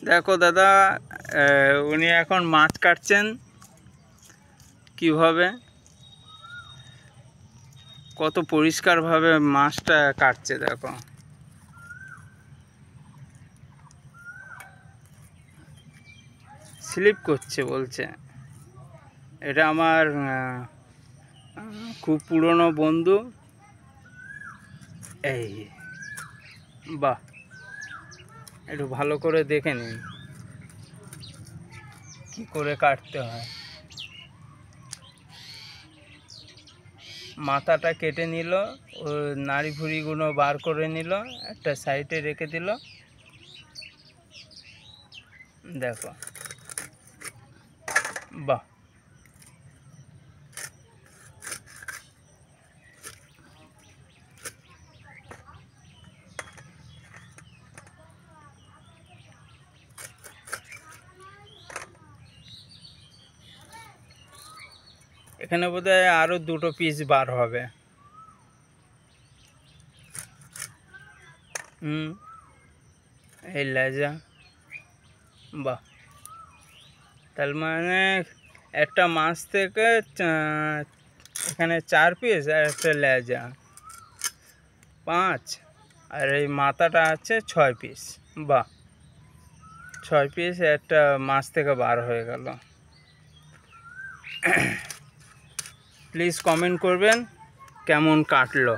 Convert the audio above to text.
দেখো দাদা, উনি এখন মাছ কাটছেন কিভাবে, কত পরিষ্কারভাবে মাছটা কাটছে দেখো। স্লিপ করছে বলছে। এটা আমার খুব পুরনো বন্ধু। এই বাহ, একটু ভালো করে দেখে নিন কি করে কাটতে হয়। মাথাটা কেটে নিল, ও নাড়ি ভুড়িগুলো বার করে নিল, একটা সাইডে রেখে দিল। দেখো, বাহ। এখানে বোধহয় আরও দুটো পিস বার হবে। এই লেজা, বাহ। তার মানে একটা মাছ থেকে এখানে 4 পিস, আর একটা লেজা 5, আর এই মাথাটা আছে 6 পিস। বাহ, 6 পিস একটা মাছ থেকে বার হয়ে গেল। প্লিজ কমেন্ট করবেন কেমন কাটলো।